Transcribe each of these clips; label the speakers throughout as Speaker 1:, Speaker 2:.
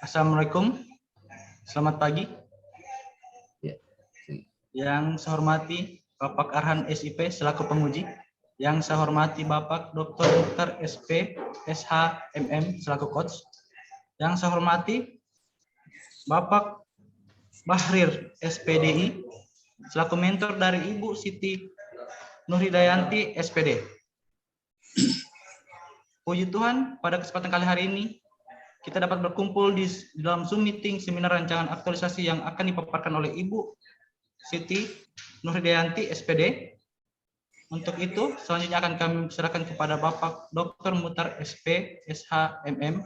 Speaker 1: Assalamualaikum, selamat pagi.
Speaker 2: Ya.
Speaker 1: Yang saya hormati Bapak Arhan SIP selaku penguji. Yang saya hormati Bapak Dr. Mukhtar SP SH MM selaku coach. Yang saya hormati Bapak Bahrir SPDI selaku mentor dari Ibu Siti Nurhidayanti SPD. Puji Tuhan, pada kesempatan kali hari ini kita dapat berkumpul di dalam Zoom meeting seminar rancangan aktualisasi yang akan dipaparkan oleh Ibu Siti Nurhidayanti SPD. Untuk itu, selanjutnya akan kami serahkan kepada Bapak Dr. Mukhtar SP SH MM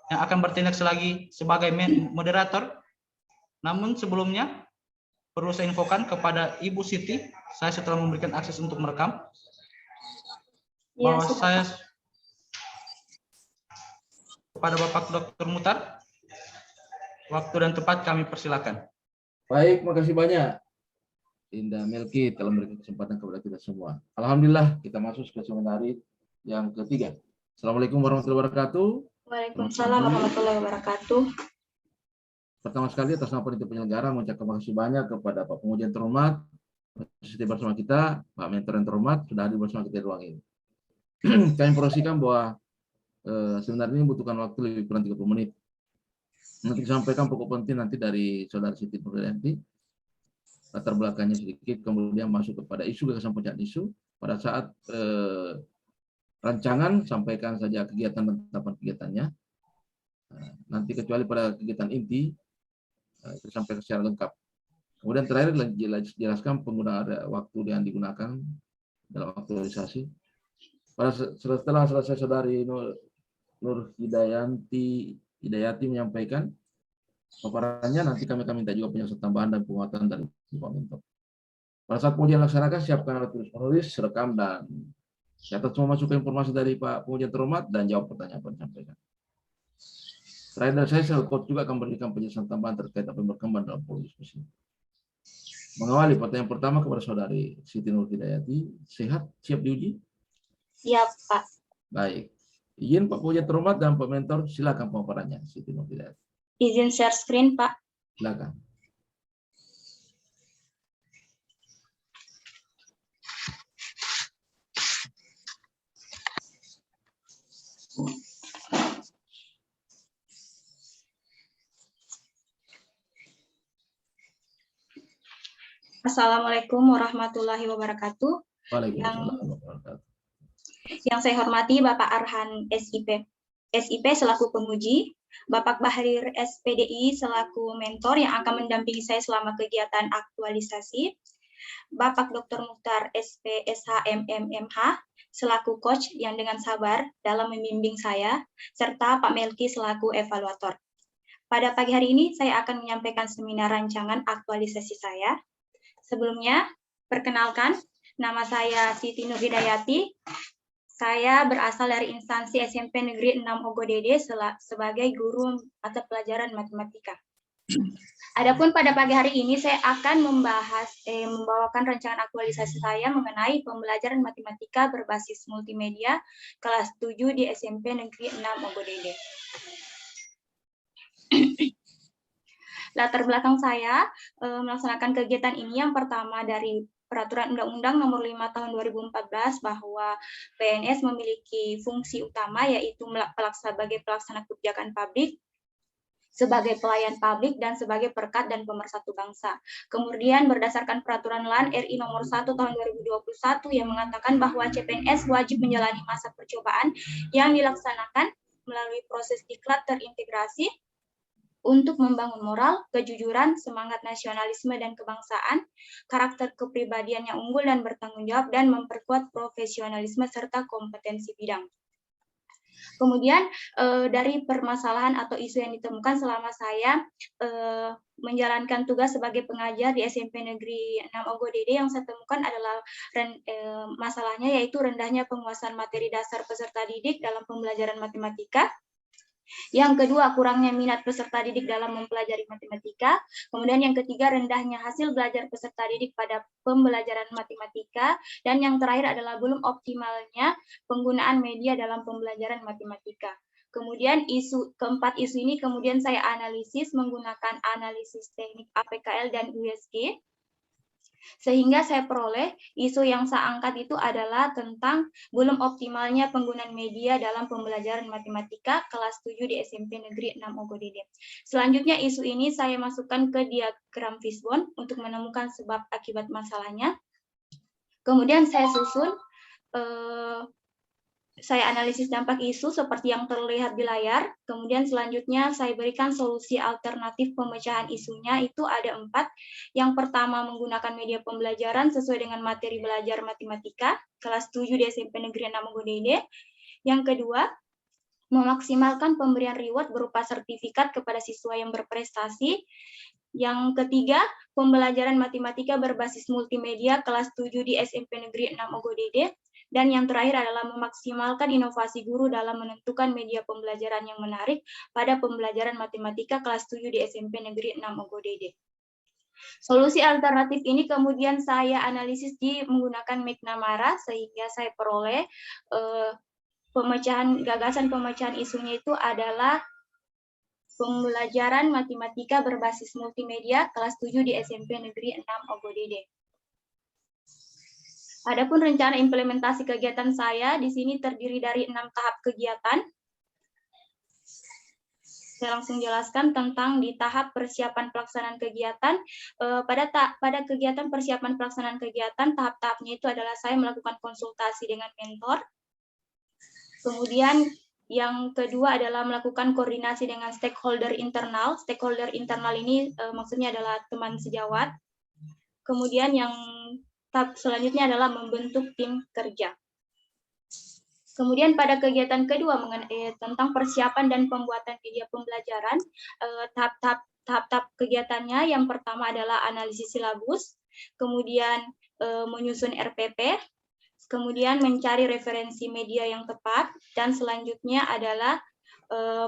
Speaker 1: yang akan bertindak sebagai moderator. Namun sebelumnya perlu saya infokan kepada Ibu Siti, saya setelah memberikan akses untuk merekam bahwa saya kepada Bapak Dr. Mukhtar, waktu dan tempat kami persilakan.
Speaker 2: Baik, makasih banyak Indah Melki telah memberikan kesempatan kepada kita semua. Alhamdulillah kita masuk ke seminar yang ketiga. Assalamualaikum warahmatullahi wabarakatuh.
Speaker 3: Waalaikumsalam warahmatullahi wabarakatuh.
Speaker 2: Pertama sekali atas nama panitia penyelenggara mengucapkan terima kasih banyak kepada Pak Penguji yang terhormat, setia bersama kita, Pak Mentor yang terhormat sudah hadir bersama kita di ruang ini. Kami informasikan bahwa seminar ini membutuhkan waktu lebih kurang 30 menit. Nanti disampaikan pokok penting nanti dari Saudara Siti Nurhidayanti, latar belakangnya sedikit, kemudian masuk kepada isu gagasan pencarian isu. Pada saat rancangan sampaikan saja kegiatan dan tahapan kegiatannya. Nanti kecuali pada kegiatan inti itu sampai secara lengkap. Kemudian terakhir jelaskan penggunaan waktu yang digunakan dalam aktualisasi. Setelah selesai Saudari Nurhidayati menyampaikan paparannya, nanti kami akan minta juga penjelasan tambahan dan penguatan dari Pak Mentor. Pada saat pengujian laksanakan, siapkan alat tulis menulis, rekam, dan catat semua masukan informasi dari Pak Penguji terhormat dan jawab pertanyaan yang disampaikan. Terakhir dari saya coach juga akan memberikan penjelasan tambahan terkait apa yang berkembang dalam forum diskusi. Mengawali pertanyaan pertama kepada Saudari Siti Nurhidayati, sehat, siap diuji?
Speaker 3: Siap, Pak.
Speaker 2: Baik. Izin Pak Penguji terhormat dan Pak Mentor, silakan pemaparannya Siti Nurhidayati.
Speaker 3: Izin share screen, Pak.
Speaker 2: Silakan.
Speaker 3: Assalamualaikum warahmatullahi wabarakatuh.
Speaker 2: Waalaikumsalam warahmatullahi wabarakatuh.
Speaker 3: Yang saya hormati Bapak Arhan SIP selaku penguji, Bapak Bahrir SPDI selaku mentor yang akan mendampingi saya selama kegiatan aktualisasi, Bapak Dr. Mukhtar SP SHMMMH selaku coach yang dengan sabar dalam membimbing saya, serta Pak Melki selaku evaluator. Pada pagi hari ini saya akan menyampaikan seminar rancangan aktualisasi saya. Sebelumnya, perkenalkan, nama saya Siti Nurhidayati. Saya berasal dari instansi SMP Negeri 6 Ogodede sebagai guru mata pelajaran matematika. Adapun pada pagi hari ini saya akan membawakan rancangan aktualisasi saya mengenai pembelajaran matematika berbasis multimedia kelas 7 di SMP Negeri 6 Ogodede. Latar belakang saya melaksanakan kegiatan ini yang pertama dari Peraturan Undang-Undang Nomor 5 Tahun 2014 bahwa PNS memiliki fungsi utama yaitu sebagai pelaksana kebijakan publik, sebagai pelayan publik, dan sebagai perekat dan pemersatu bangsa. Kemudian berdasarkan Peraturan LAN RI Nomor 1 Tahun 2021 yang mengatakan bahwa CPNS wajib menjalani masa percobaan yang dilaksanakan melalui proses diklat terintegrasi untuk membangun moral, kejujuran, semangat nasionalisme dan kebangsaan, karakter kepribadian yang unggul dan bertanggung jawab, dan memperkuat profesionalisme serta kompetensi bidang. Kemudian dari permasalahan atau isu yang ditemukan selama saya menjalankan tugas sebagai pengajar di SMP Negeri 6 Ogodede, yang saya temukan adalah masalahnya yaitu rendahnya penguasaan materi dasar peserta didik dalam pembelajaran matematika. Yang kedua, kurangnya minat peserta didik dalam mempelajari matematika. Kemudian yang ketiga, rendahnya hasil belajar peserta didik pada pembelajaran matematika. Dan yang terakhir adalah belum optimalnya penggunaan media dalam pembelajaran matematika. Kemudian keempat isu ini kemudian saya analisis menggunakan analisis teknik APKL dan USG, sehingga saya peroleh isu yang saya angkat itu adalah tentang belum optimalnya penggunaan media dalam pembelajaran matematika kelas 7 di SMP Negeri 6 Ogodede. Selanjutnya isu ini saya masukkan ke diagram fishbone untuk menemukan sebab akibat masalahnya. Kemudian saya susun, saya analisis dampak isu seperti yang terlihat di layar. Kemudian selanjutnya saya berikan solusi alternatif pemecahan isunya, itu ada 4. Yang pertama, menggunakan media pembelajaran sesuai dengan materi belajar matematika kelas 7 di SMP Negeri 6 Ogodede. Yang kedua, memaksimalkan pemberian reward berupa sertifikat kepada siswa yang berprestasi. Yang ketiga, pembelajaran matematika berbasis multimedia kelas 7 di SMP Negeri 6 Ogodede. Dan yang terakhir adalah memaksimalkan inovasi guru dalam menentukan media pembelajaran yang menarik pada pembelajaran matematika kelas 7 di SMP Negeri 6 Ogodede. Solusi alternatif ini kemudian saya analisis menggunakan McNamara, sehingga saya peroleh gagasan pemecahan isunya itu adalah pembelajaran matematika berbasis multimedia kelas 7 di SMP Negeri 6 Ogodede. Adapun rencana implementasi kegiatan saya di sini terdiri dari 6 tahap kegiatan. Saya langsung jelaskan tentang di tahap persiapan pelaksanaan kegiatan. Pada kegiatan persiapan pelaksanaan kegiatan, tahap-tahapnya itu adalah saya melakukan konsultasi dengan mentor. Kemudian yang kedua adalah melakukan koordinasi dengan stakeholder internal. Stakeholder internal ini maksudnya adalah teman sejawat. Kemudian yang tahap selanjutnya adalah membentuk tim kerja. Kemudian pada kegiatan kedua mengenai tentang persiapan dan pembuatan media pembelajaran, tahap-tahap kegiatannya yang pertama adalah analisis silabus, kemudian menyusun RPP, kemudian mencari referensi media yang tepat, dan selanjutnya adalah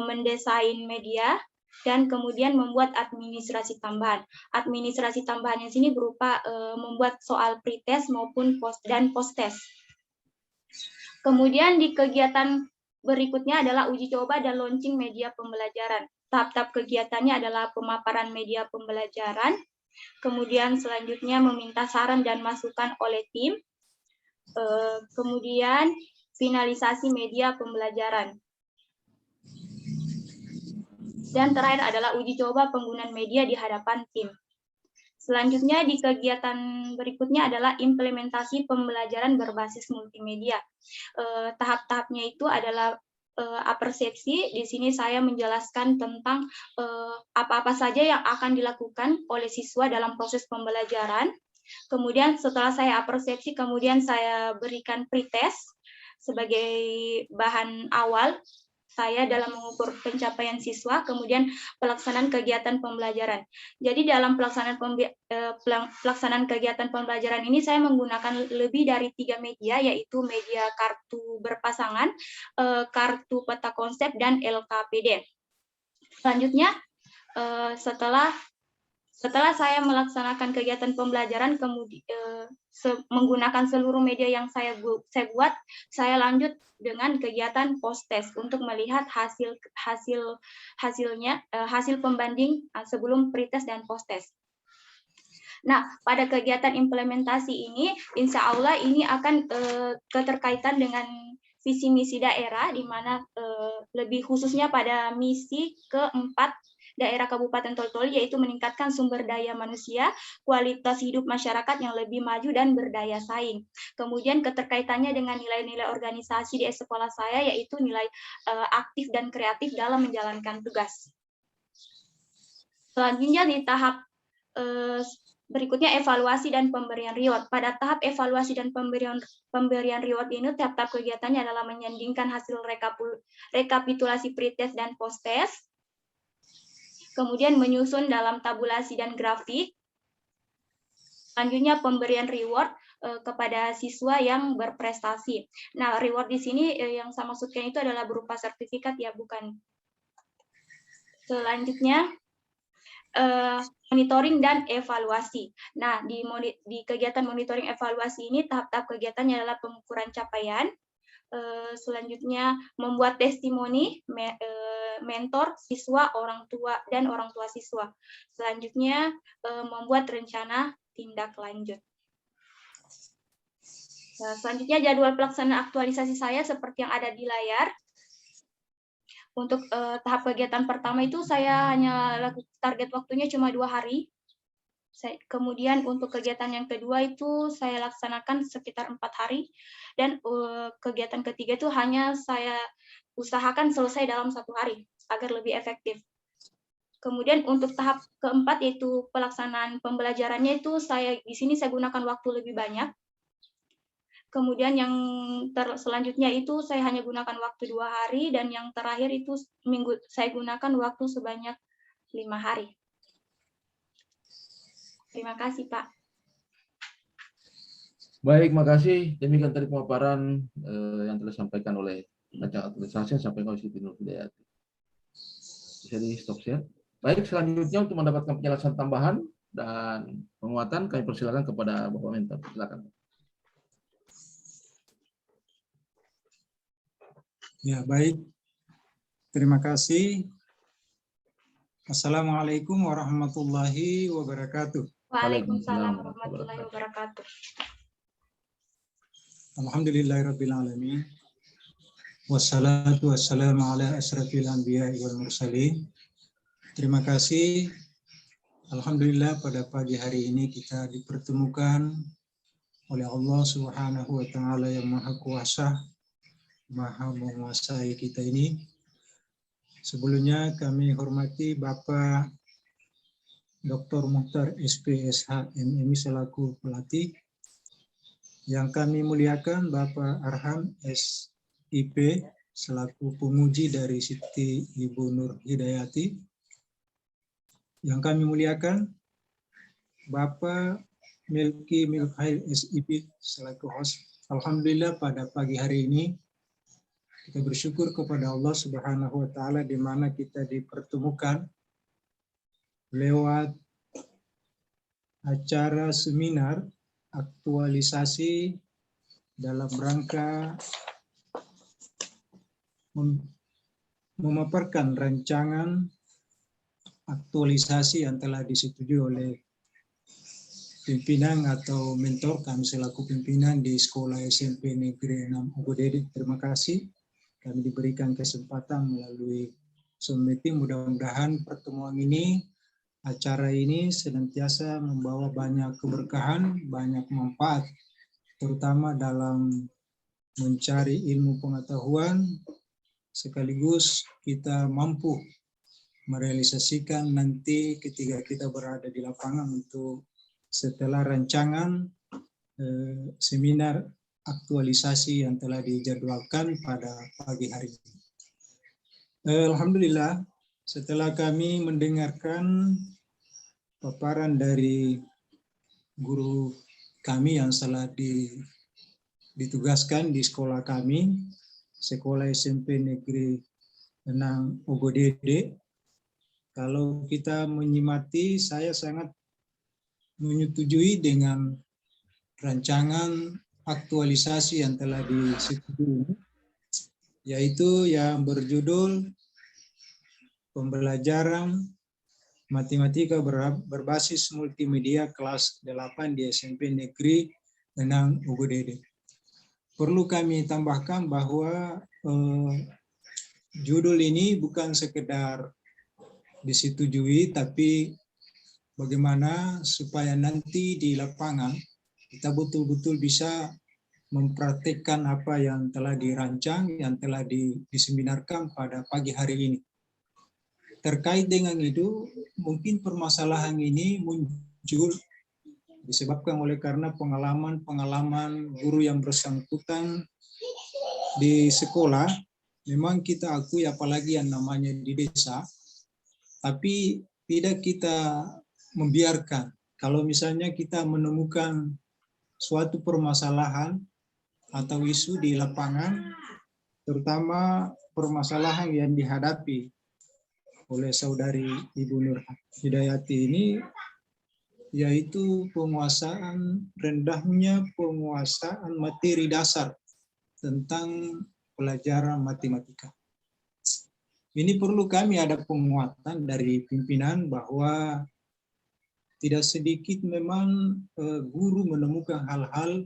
Speaker 3: mendesain media, dan kemudian membuat administrasi tambahan. Administrasi tambahannya sini berupa membuat soal pretest maupun post-test. Kemudian di kegiatan berikutnya adalah uji coba dan launching media pembelajaran. Tahap-tahap kegiatannya adalah pemaparan media pembelajaran, kemudian selanjutnya meminta saran dan masukan oleh tim, kemudian finalisasi media pembelajaran. Dan terakhir adalah uji coba penggunaan media di hadapan tim. Selanjutnya di kegiatan berikutnya adalah implementasi pembelajaran berbasis multimedia. Tahap-tahapnya itu adalah apersepsi. Di sini saya menjelaskan tentang apa-apa saja yang akan dilakukan oleh siswa dalam proses pembelajaran. Kemudian setelah saya apersepsi, kemudian saya berikan pretest sebagai bahan awal saya dalam mengukur pencapaian siswa, kemudian pelaksanaan kegiatan pembelajaran. Jadi dalam pelaksanaan kegiatan pembelajaran ini saya menggunakan lebih dari 3 media, yaitu media kartu berpasangan, kartu peta konsep, dan LKPD. Selanjutnya, setelah saya melaksanakan kegiatan pembelajaran, kemudian menggunakan seluruh media yang saya buat, saya lanjut dengan kegiatan post-test untuk melihat hasil pembanding sebelum pretest dan post-test. Nah, pada kegiatan implementasi ini, insya Allah ini akan keterkaitan dengan visi misi daerah, di mana lebih khususnya pada misi keempat daerah Kabupaten Toltoli, yaitu meningkatkan sumber daya manusia, kualitas hidup masyarakat yang lebih maju dan berdaya saing. Kemudian keterkaitannya dengan nilai-nilai organisasi di sekolah saya, yaitu nilai aktif dan kreatif dalam menjalankan tugas. Selanjutnya di tahap berikutnya evaluasi dan pemberian reward. Pada tahap evaluasi dan pemberian reward ini, tahap kegiatannya adalah menyandingkan hasil rekapitulasi pretest dan post-test, kemudian menyusun dalam tabulasi dan grafik. Selanjutnya pemberian reward kepada siswa yang berprestasi. Nah, reward di sini yang saya maksudkan itu adalah berupa sertifikat, ya, bukan. Selanjutnya monitoring dan evaluasi. Nah, di kegiatan monitoring evaluasi ini tahap-tahap kegiatannya adalah pengukuran capaian, Selanjutnya membuat testimoni mentor siswa, orang tua dan orang tua siswa. Selanjutnya membuat rencana tindak lanjut. Nah, selanjutnya jadwal pelaksanaan aktualisasi saya seperti yang ada di layar. Untuk tahap kegiatan pertama itu saya hanya target waktunya cuma 2 hari. Kemudian untuk kegiatan yang kedua itu saya laksanakan sekitar 4 hari. Dan kegiatan ketiga itu hanya saya usahakan selesai dalam 1 hari agar lebih efektif. Kemudian untuk tahap keempat yaitu pelaksanaan pembelajarannya itu di sini saya gunakan waktu lebih banyak. Kemudian yang selanjutnya itu saya hanya gunakan waktu 2 hari, dan yang terakhir itu saya gunakan waktu sebanyak 5 hari. Terima kasih, Pak.
Speaker 2: Baik, makasih. Demikian tadi pemaparan yang telah disampaikan oleh Rancang Aktualisasi yang disampaikan oleh Siti Nur Hidayati. Bisa di stop share. Baik, selanjutnya untuk mendapatkan penjelasan tambahan dan penguatan, kami persilakan kepada Bapak Mentor. Silakan.
Speaker 4: Ya, baik. Terima kasih. Assalamualaikum warahmatullahi wabarakatuh.
Speaker 3: Waalaikumsalam warahmatullahi wabarakatuh.
Speaker 4: Alhamdulillahirabbil alamin. Wassalatu wassalamu ala asyrafil anbiya'i wal mursalin. Terima kasih. Alhamdulillah pada pagi hari ini kita dipertemukan oleh Allah Subhanahu wa taala yang Maha Kuasa, Maha menguasai kita ini. Sebelumnya kami hormati Bapak Dr. Mukhtar SPSH MMI selaku pelatih. Yang kami muliakan Bapak Arham SIP selaku penguji dari Siti Ibu Nur Hidayati. Yang kami muliakan Bapak Milki Milkhail SIP selaku host. Alhamdulillah pada pagi hari ini kita bersyukur kepada Allah Subhanahu wa taala di mana kita dipertemukan lewat acara seminar aktualisasi dalam rangka memaparkan rancangan aktualisasi yang telah disetujui oleh pimpinan atau mentor kami selaku pimpinan di Sekolah SMP Negeri 6 Ogodede. Terima kasih. Kami diberikan kesempatan melalui Zoom meeting. Mudah-mudahan pertemuan ini, acara ini senantiasa membawa banyak keberkahan, banyak manfaat, terutama dalam mencari ilmu pengetahuan, sekaligus kita mampu merealisasikan nanti ketika kita berada di lapangan untuk setelah rancangan seminar aktualisasi yang telah dijadwalkan pada pagi hari ini. Alhamdulillah, setelah kami mendengarkan paparan dari guru kami yang telah ditugaskan di sekolah kami, Sekolah SMP Negeri 6 Ogodede. Kalau kita menyimati, saya sangat menyetujui dengan rancangan aktualisasi yang telah disetujui, yaitu yang berjudul Pembelajaran Matematika berbasis multimedia kelas 8 di SMP Negeri 6 Ogodede. Perlu kami tambahkan bahwa judul ini bukan sekedar disetujui, tapi bagaimana supaya nanti di lapangan kita betul-betul bisa mempraktikkan apa yang telah dirancang, yang telah diseminarkan pada pagi hari ini. Terkait dengan itu, mungkin permasalahan ini muncul disebabkan oleh karena pengalaman guru yang bersangkutan di sekolah. Memang kita akui, apalagi yang namanya di desa, tapi tidak kita membiarkan. Kalau misalnya kita menemukan suatu permasalahan atau isu di lapangan, terutama permasalahan yang dihadapi oleh saudari Ibu Nur Hidayati ini, yaitu rendahnya penguasaan materi dasar tentang pelajaran matematika. Ini perlu kami ada penguatan dari pimpinan bahwa tidak sedikit memang guru menemukan hal-hal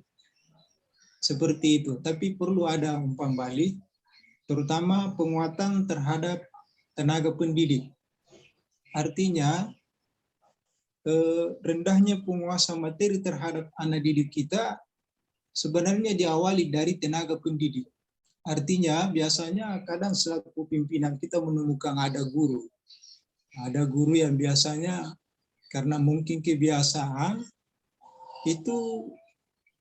Speaker 4: seperti itu, tapi perlu ada umpan balik, terutama penguatan terhadap tenaga pendidik. Artinya rendahnya penguasa materi terhadap anak didik kita sebenarnya diawali dari tenaga pendidik. Artinya biasanya kadang selaku pimpinan kita menemukan ada guru yang biasanya karena mungkin kebiasaan itu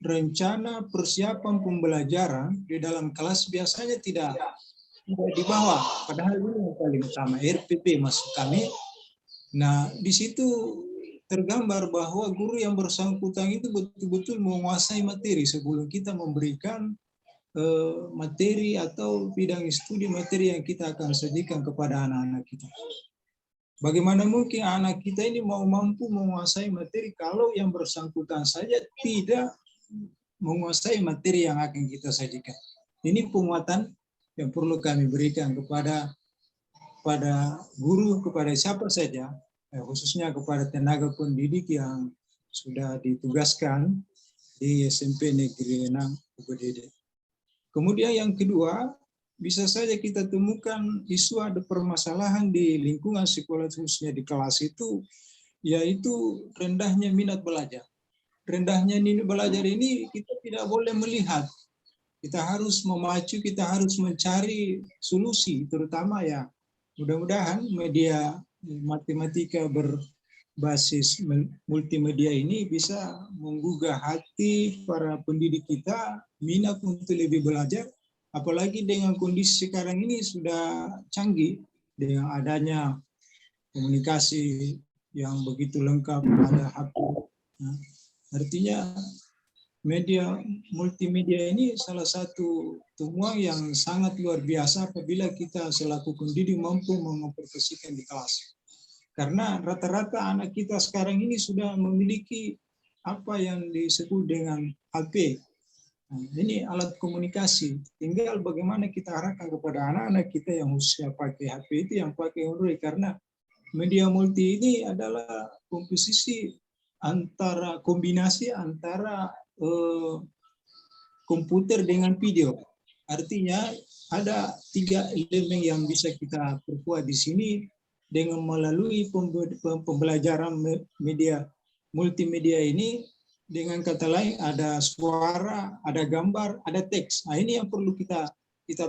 Speaker 4: rencana persiapan pembelajaran di dalam kelas biasanya tidak di bawah, padahal ini yang paling utama RPP maksud kami. Nah, di situ tergambar bahwa guru yang bersangkutan itu betul-betul menguasai materi sebelum kita memberikan materi atau bidang studi materi yang kita akan sajikan kepada anak-anak kita. Bagaimana mungkin anak kita ini mau mampu menguasai materi kalau yang bersangkutan saja tidak menguasai materi yang akan kita sajikan. Ini penguatan yang perlu kami berikan kepada guru, kepada siapa saja, khususnya kepada tenaga pendidik yang sudah ditugaskan di SMP Negeri 6 UGD. Kemudian yang kedua, bisa saja kita temukan isu ada permasalahan di lingkungan sekolah khususnya di kelas itu, yaitu rendahnya minat belajar. Rendahnya minat belajar ini kita tidak boleh melihat. Kita harus memacu, kita harus mencari solusi, terutama ya mudah-mudahan media matematika berbasis multimedia ini bisa menggugah hati para pendidik kita minat untuk lebih belajar, apalagi dengan kondisi sekarang ini sudah canggih dengan adanya komunikasi yang begitu lengkap, ada HP. Nah, artinya media multimedia ini salah satu temuan yang sangat luar biasa apabila kita selaku pendidik mampu mengoperasikan di kelas. Karena rata-rata anak kita sekarang ini sudah memiliki apa yang disebut dengan HP. Nah, ini alat komunikasi. Tinggal bagaimana kita arahkan kepada anak-anak kita yang usia pakai HP itu yang pakai Android. Karena media multi ini adalah kombinasi antara komputer dengan video. Artinya ada 3 elemen yang bisa kita perkuat di sini dengan melalui pembelajaran media multimedia ini. Dengan kata lain ada suara, ada gambar, ada teks. Nah, ini yang perlu kita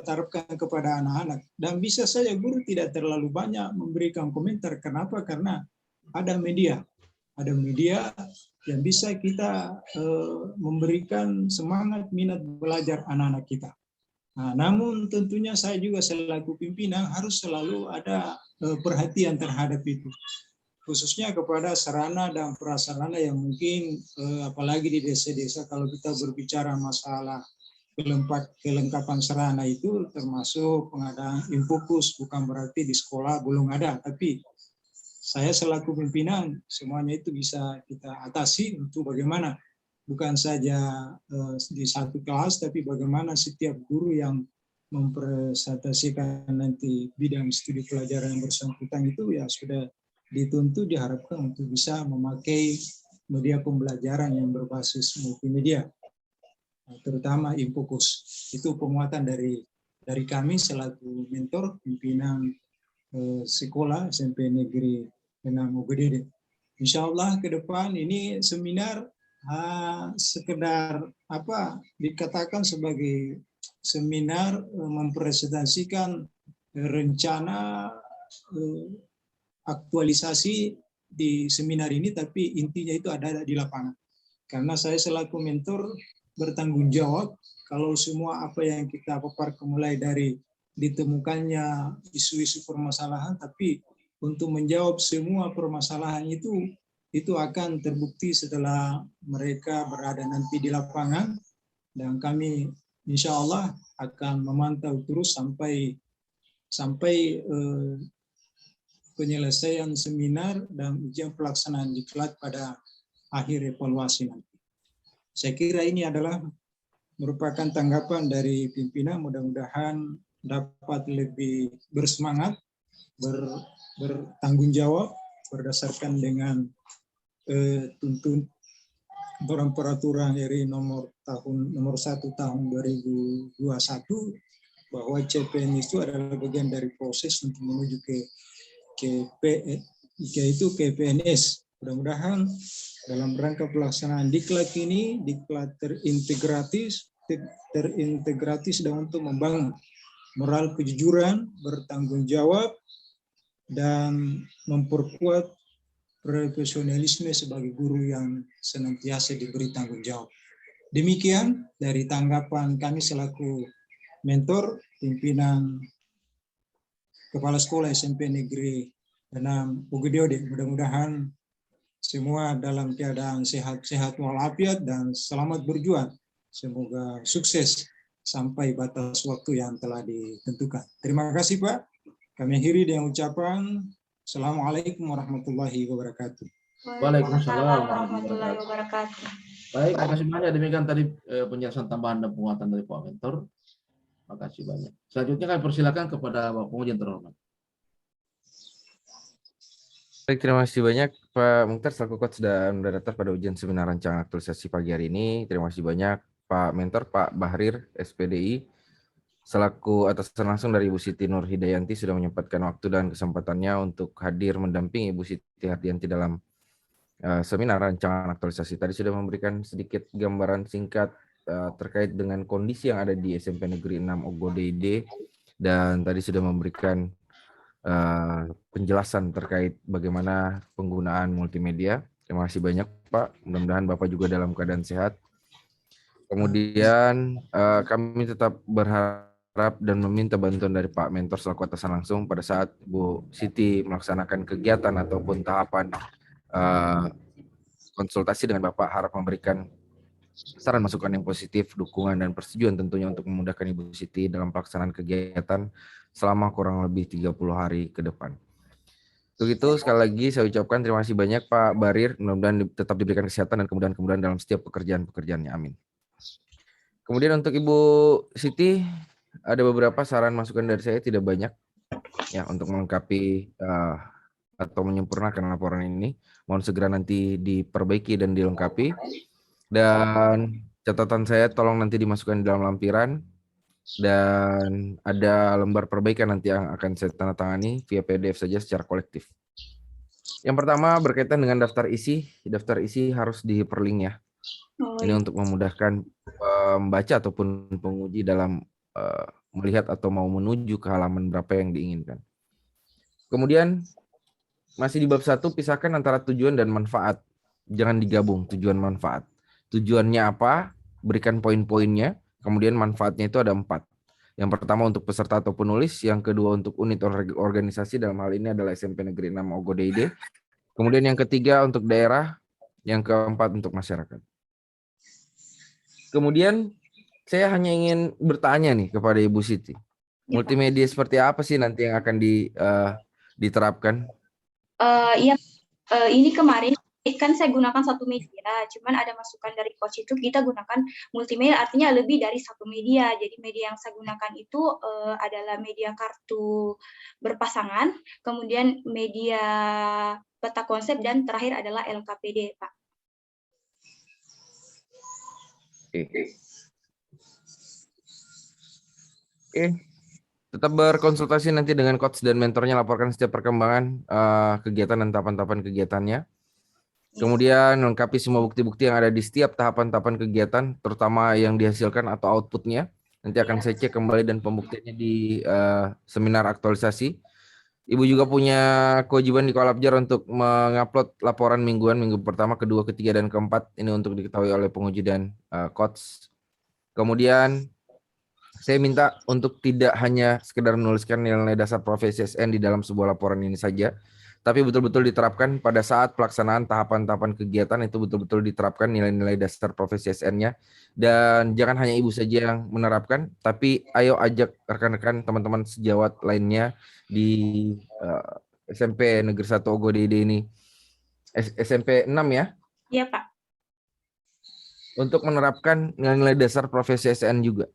Speaker 4: tarafkan kepada anak-anak. Dan bisa saja guru tidak terlalu banyak memberikan komentar. Kenapa? Karena ada media. Ada media yang bisa kita memberikan semangat minat belajar anak-anak kita. Nah, namun tentunya saya juga selaku pimpinan harus selalu ada perhatian terhadap itu. Khususnya kepada sarana dan prasarana yang mungkin apalagi di desa-desa kalau kita berbicara masalah kelengkapan sarana itu termasuk pengadaan infokus, bukan berarti di sekolah belum ada, tapi saya selaku pimpinan semuanya itu bisa kita atasi untuk bagaimana bukan saja di satu kelas, tapi bagaimana setiap guru yang mempresentasikan nanti bidang studi pelajaran yang bersangkutan itu ya sudah dituntut diharapkan untuk bisa memakai media pembelajaran yang berbasis multimedia, terutama infokus. Itu penguatan dari kami selaku mentor pimpinan sekolah SMP Negeri 6 UGD. Insya Allah ke depan ini seminar sekedar dikatakan sebagai seminar mempresentasikan rencana aktualisasi di seminar ini, tapi intinya itu ada di lapangan. Karena saya selaku mentor bertanggung jawab kalau semua apa yang kita paparkan mulai dari ditemukannya isu-isu permasalahan, tapi untuk menjawab semua permasalahan itu akan terbukti setelah mereka berada nanti di lapangan, dan kami insya Allah akan memantau terus sampai penyelesaian seminar dan ujian pelaksanaan diklat pada akhir evaluasi nanti. Saya kira ini adalah merupakan tanggapan dari pimpinan, mudah-mudahan dapat lebih bersemangat, bertanggung jawab berdasarkan dengan tuntun peraturan RI nomor 1 tahun 2021 bahwa CPNS itu adalah bagian dari proses untuk menuju ke PNS. Mudah-mudahan dalam rangka pelaksanaan diklat ini, diklat terintegratis dan untuk membangun moral kejujuran, bertanggung jawab, dan memperkuat profesionalisme sebagai guru yang senantiasa diberi tanggung jawab. Demikian dari tanggapan kami selaku mentor, pimpinan Kepala Sekolah SMP Negeri 6 Ugedode. Mudah-mudahan semua dalam keadaan sehat-sehat walafiat dan selamat berjuang. Semoga sukses sampai batas waktu yang telah ditentukan. Terima kasih Pak. Kami akhiri dengan ucapan Assalamualaikum warahmatullahi wabarakatuh.
Speaker 2: Waalaikumsalam
Speaker 3: warahmatullahi wabarakatuh.
Speaker 2: Baik, terima kasih banyak. Demikian tadi penjelasan tambahan dan penguatan dari Pak Mentor. Terima kasih banyak. Selanjutnya kami persilakan kepada Bapak Penguji yang terhormat.
Speaker 5: Baik, terima kasih banyak Pak Mukhtar selaku coach dan moderator pada ujian seminar rancangan aktualisasi pagi hari ini. Terima kasih banyak Pak Mentor, Pak Bahrir, SPDI, selaku atasan langsung dari Ibu Siti Nur Hidayanti sudah menyempatkan waktu dan kesempatannya untuk hadir mendampingi Ibu Siti Hardianti dalam seminar rancangan aktualisasi. Tadi sudah memberikan sedikit gambaran singkat terkait dengan kondisi yang ada di SMP Negeri 6 Ogodeide, dan tadi sudah memberikan penjelasan terkait bagaimana penggunaan multimedia. Terima kasih banyak Pak, mudah-mudahan Bapak juga dalam keadaan sehat. Kemudian kami tetap berharap dan meminta bantuan dari Pak Mentor selaku atasan langsung pada saat Bu Siti melaksanakan kegiatan ataupun tahapan konsultasi dengan Bapak, harap memberikan saran masukan yang positif, dukungan dan persetujuan tentunya untuk memudahkan Ibu Siti dalam pelaksanaan kegiatan selama kurang lebih 30 hari ke depan. Untuk itu sekali lagi saya ucapkan terima kasih banyak Pak Bahrir, mudah-mudahan tetap diberikan kesehatan dan kemudahan-kemudahan dalam setiap pekerjaan-pekerjaannya, amin. Kemudian untuk Ibu Siti ada beberapa saran masukan dari saya, tidak banyak ya, untuk melengkapi atau menyempurnakan laporan ini. Mohon segera nanti diperbaiki dan dilengkapi. Dan catatan saya tolong nanti dimasukkan di dalam lampiran, dan ada lembar perbaikan nanti yang akan saya tanda tangani via PDF saja secara kolektif. Yang pertama berkaitan dengan daftar isi. Daftar isi harus diperlink ya. Ini untuk memudahkan membaca ataupun penguji dalam melihat atau mau menuju ke halaman berapa yang diinginkan. Kemudian masih di bab 1, pisahkan antara tujuan dan manfaat. Jangan digabung tujuan manfaat. Tujuannya apa? Berikan poin-poinnya. Kemudian manfaatnya itu ada 4. Yang pertama untuk peserta atau penulis. Yang kedua untuk unit organisasi, dalam hal ini adalah SMP Negeri 6 Ogodeide. Kemudian yang ketiga untuk daerah. Yang keempat untuk masyarakat. Kemudian saya hanya ingin bertanya nih kepada Ibu Siti. Multimedia seperti apa sih nanti yang akan diterapkan?
Speaker 3: Iya, ini kemarin kan saya gunakan satu media, cuman ada masukan dari coach itu kita gunakan multimedia, artinya lebih dari satu media. Jadi media yang saya gunakan itu adalah media kartu berpasangan, kemudian media peta konsep, dan terakhir adalah LKPD, Pak.
Speaker 5: Oke. Tetap berkonsultasi nanti dengan coach dan mentornya, laporkan setiap perkembangan kegiatan dan tahapan-tahapan kegiatannya. Kemudian lengkapi semua bukti-bukti yang ada di setiap tahapan-tahapan kegiatan, terutama yang dihasilkan atau outputnya. Nanti akan saya cek kembali dan pembuktiannya di seminar aktualisasi. Ibu juga punya kewajiban di Kolabjar untuk mengupload laporan mingguan, minggu pertama, kedua, ketiga, dan keempat. Ini untuk diketahui oleh penguji dan coach. Kemudian saya minta untuk tidak hanya sekedar menuliskan nilai dasar profesi SN di dalam sebuah laporan ini saja, tapi betul-betul diterapkan pada saat pelaksanaan tahapan-tahapan kegiatan, itu betul-betul diterapkan nilai-nilai dasar profesi SN-nya. Dan jangan hanya Ibu saja yang menerapkan, tapi ayo ajak rekan-rekan teman-teman sejawat lainnya di SMP Negeri 1 Ogodeide ini. SMP 6 ya?
Speaker 3: Iya, Pak.
Speaker 5: untuk menerapkan nilai-nilai dasar profesi ASN juga.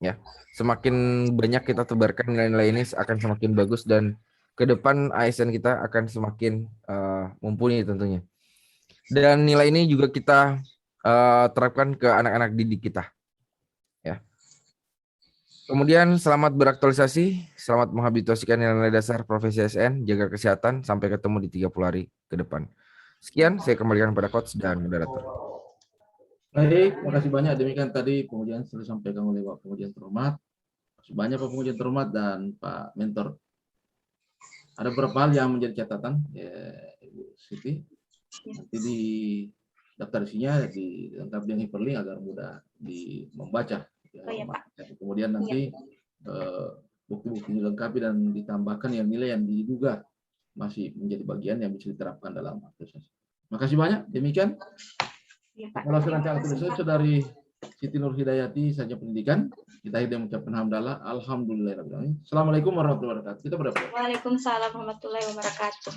Speaker 5: Ya, semakin banyak kita tebarkan nilai-nilai ini akan semakin bagus dan ke depan ASN kita akan semakin mumpuni tentunya. Dan nilai ini juga kita terapkan ke anak-anak didik kita. Ya. Kemudian selamat beraktualisasi, selamat menghabituasikan nilai-nilai dasar profesi ASN, jaga kesehatan, sampai ketemu di 30 hari ke depan. Sekian, saya kembalikan kepada coach dan moderator.
Speaker 2: Baik, terima kasih banyak. Demikian tadi pengujian sudah disampaikan oleh Pak Pengujian terhormat. Terima kasih banyak Pak Pengujian terhormat dan Pak Mentor. Ada beberapa hal yang menjadi catatan, ya, Ibu Siti. Nanti di daftar isinya dilengkapi dengan hyperlink agar mudah membaca. Ya,
Speaker 3: Oh, ya, Pak.
Speaker 2: Kemudian nanti bukti-bukti dilengkapi dan ditambahkan yang nilai yang diduga masih menjadi bagian yang bisa diterapkan dalam aktualisasi. Terima kasih banyak. Demikian.
Speaker 3: Ya, Pak.
Speaker 2: Kalau rancangan aktualisasi dari Siti Nur Hidayati saja pendidikan. Kita akhirnya mengucapkan hamdalah. Alhamdulillahirrahmanirrahim. Assalamualaikum warahmatullahi wabarakatuh. Kita berdoa.
Speaker 3: Waalaikumsalam warahmatullahi wabarakatuh.